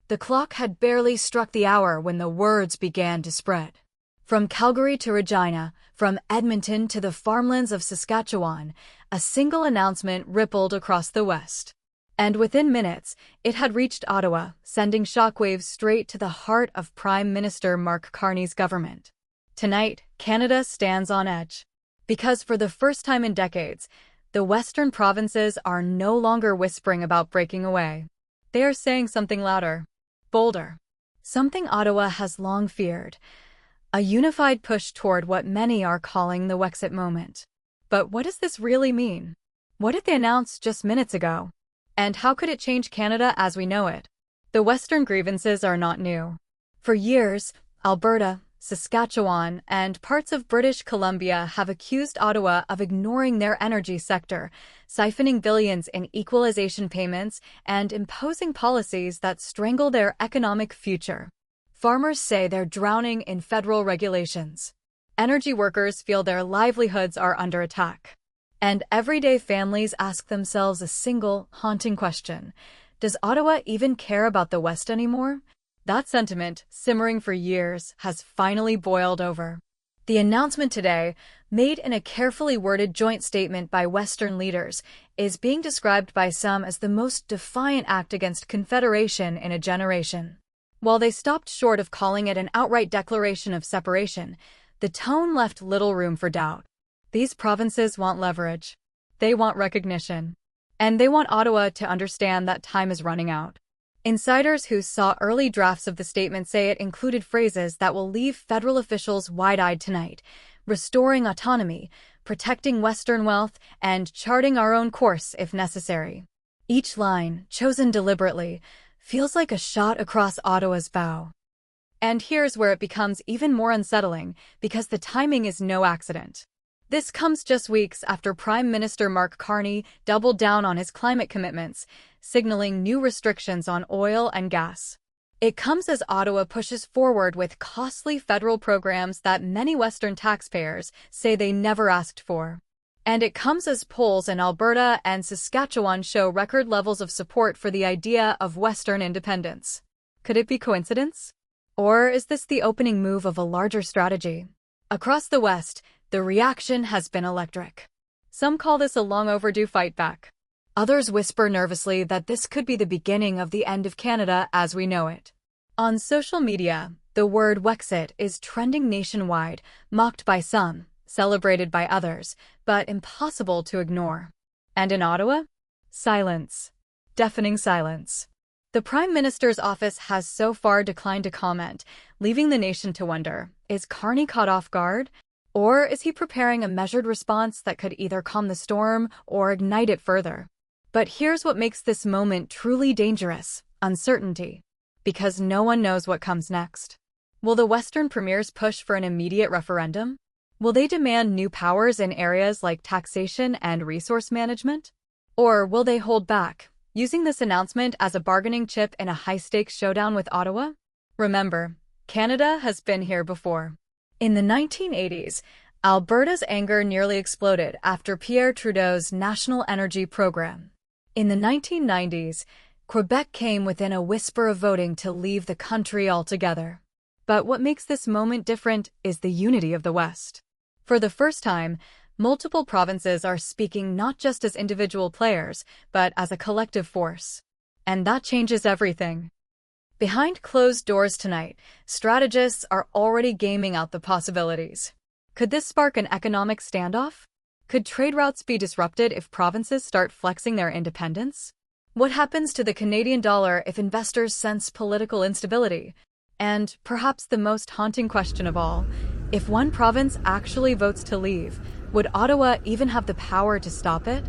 The clock had barely struck the hour when the words began to spread. From Calgary to Regina, from Edmonton to the farmlands of Saskatchewan, a single announcement rippled across the West. And within minutes, it had reached Ottawa, sending shockwaves straight to the heart of Prime Minister Mark Carney's government. Tonight, Canada stands on edge. Because for the first time in decades, the Western provinces are no longer whispering about breaking away. They are saying something louder, bolder, something Ottawa has long feared, a unified push toward what many are calling the WEXIT moment. But what does this really mean? What did they announce just minutes ago? And how could it change Canada as we know it? The Western grievances are not new. For years, Alberta, Saskatchewan, and parts of British Columbia have accused Ottawa of ignoring their energy sector, siphoning billions in equalization payments, and imposing policies that strangle their economic future. Farmers say they're drowning in federal regulations. Energy workers feel their livelihoods are under attack. And everyday families ask themselves a single, haunting question: does Ottawa even care about the West anymore? That sentiment, simmering for years, has finally boiled over. The announcement today, made in a carefully worded joint statement by Western leaders, is being described by some as the most defiant act against Confederation in a generation. While they stopped short of calling it an outright declaration of separation, the tone left little room for doubt. These provinces want leverage. They want recognition. And they want Ottawa to understand that time is running out. Insiders who saw early drafts of the statement say it included phrases that will leave federal officials wide-eyed tonight: restoring autonomy, protecting Western wealth, and charting our own course if necessary. Each line, chosen deliberately, feels like a shot across Ottawa's bow. And here's where it becomes even more unsettling, because the timing is no accident. This comes just weeks after Prime Minister Mark Carney doubled down on his climate commitments, signaling new restrictions on oil and gas. It comes as Ottawa pushes forward with costly federal programs that many Western taxpayers say they never asked for. And it comes as polls in Alberta and Saskatchewan show record levels of support for the idea of Western independence. Could it be coincidence? Or is this the opening move of a larger strategy? Across the West, the reaction has been electric. Some call this a long overdue fight back. Others whisper nervously that this could be the beginning of the end of Canada as we know it. On social media, the word WEXIT is trending nationwide, mocked by some, celebrated by others, but impossible to ignore. And in Ottawa? Silence. Deafening silence. The Prime Minister's office has so far declined to comment, leaving the nation to wonder, is Carney caught off guard? Or is he preparing a measured response that could either calm the storm or ignite it further? But here's what makes this moment truly dangerous: uncertainty. Because no one knows what comes next. Will the Western premiers push for an immediate referendum? Will they demand new powers in areas like taxation and resource management? Or will they hold back, using this announcement as a bargaining chip in a high-stakes showdown with Ottawa? Remember, Canada has been here before. In the 1980s, Alberta's anger nearly exploded after Pierre Trudeau's National Energy Program. In the 1990s, Quebec came within a whisper of voting to leave the country altogether. But what makes this moment different is the unity of the West. For the first time, multiple provinces are speaking not just as individual players, but as a collective force. And that changes everything. Behind closed doors tonight, strategists are already gaming out the possibilities. Could this spark an economic standoff? Could trade routes be disrupted if provinces start flexing their independence? What happens to the Canadian dollar if investors sense political instability? And perhaps the most haunting question of all, if one province actually votes to leave, would Ottawa even have the power to stop it?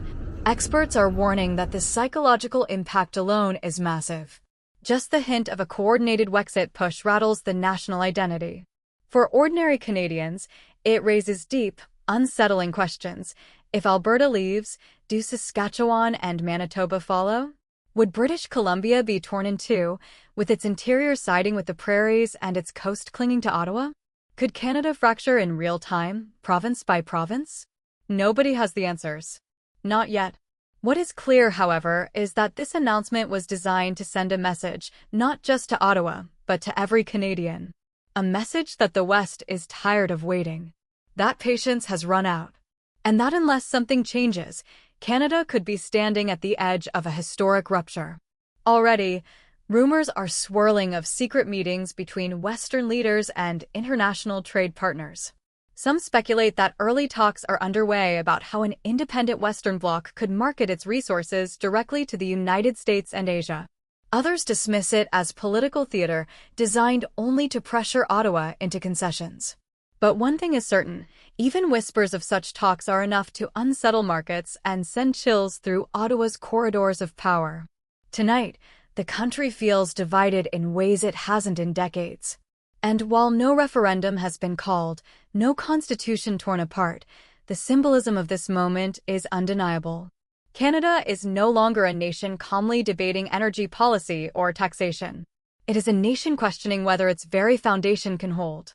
Experts are warning that the psychological impact alone is massive. Just the hint of a coordinated WEXIT push rattles the national identity. For ordinary Canadians, it raises deep, unsettling questions. If Alberta leaves, do Saskatchewan and Manitoba follow? Would British Columbia be torn in two, with its interior siding with the prairies and its coast clinging to Ottawa? Could Canada fracture in real time, province by province? Nobody has the answers. Not yet. What is clear, however, is that this announcement was designed to send a message, not just to Ottawa, but to every Canadian. A message that the West is tired of waiting. That patience has run out. And that unless something changes, Canada could be standing at the edge of a historic rupture. Already, rumors are swirling of secret meetings between Western leaders and international trade partners. Some speculate that early talks are underway about how an independent Western bloc could market its resources directly to the United States and Asia. Others dismiss it as political theater designed only to pressure Ottawa into concessions. But one thing is certain, even whispers of such talks are enough to unsettle markets and send chills through Ottawa's corridors of power. Tonight, the country feels divided in ways it hasn't in decades. And while no referendum has been called, no constitution torn apart, the symbolism of this moment is undeniable. Canada is no longer a nation calmly debating energy policy or taxation. It is a nation questioning whether its very foundation can hold.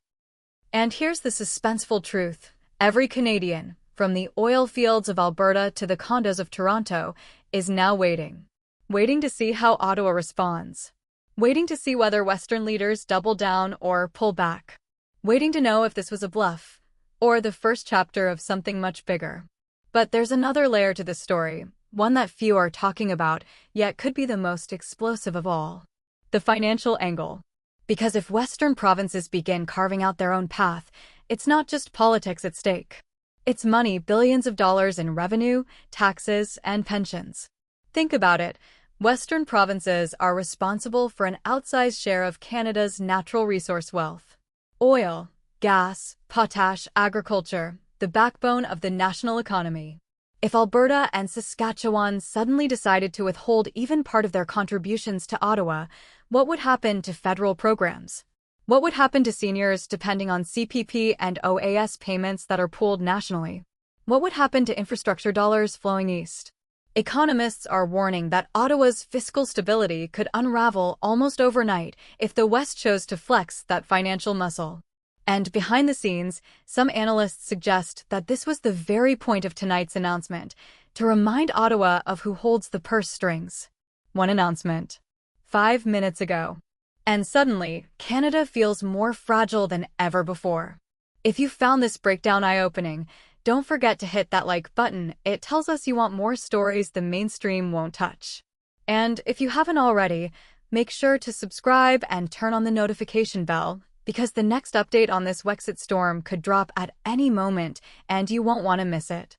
And here's the suspenseful truth. Every Canadian, from the oil fields of Alberta to the condos of Toronto, is now waiting. Waiting to see how Ottawa responds. Waiting to see whether Western leaders double down or pull back. Waiting to know if this was a bluff, or the first chapter of something much bigger. But there's another layer to this story, one that few are talking about, yet could be the most explosive of all. The financial angle. Because if Western provinces begin carving out their own path, it's not just politics at stake. It's money, billions of dollars in revenue, taxes, and pensions. Think about it. Western provinces are responsible for an outsized share of Canada's natural resource wealth. Oil, gas, potash, agriculture, the backbone of the national economy. If Alberta and Saskatchewan suddenly decided to withhold even part of their contributions to Ottawa, what would happen to federal programs? What would happen to seniors depending on CPP and OAS payments that are pooled nationally? What would happen to infrastructure dollars flowing east? Economists are warning that Ottawa's fiscal stability could unravel almost overnight if the West chose to flex that financial muscle. And behind the scenes, some analysts suggest that this was the very point of tonight's announcement, to remind Ottawa of who holds the purse strings. One announcement. 5 minutes ago. And suddenly, Canada feels more fragile than ever before. If you found this breakdown eye-opening, don't forget to hit that like button. It tells us you want more stories the mainstream won't touch. And if you haven't already, make sure to subscribe and turn on the notification bell, because the next update on this WEXIT storm could drop at any moment and you won't want to miss it.